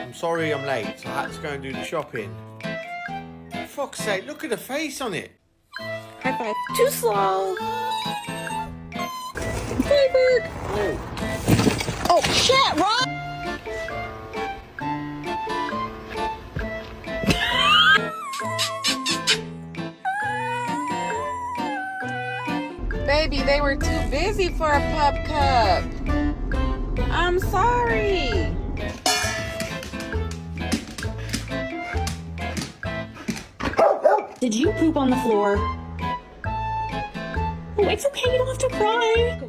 I'm sorry I'm late. I had to go and do the shopping. For fuck's sake, look at the face on it. High five. Too slow. David. Oh, shit, Ron! Baby, they were too busy for a pup cup. I'm sorry. Did you poop on the floor? Oh, it's okay, you don't have to cry.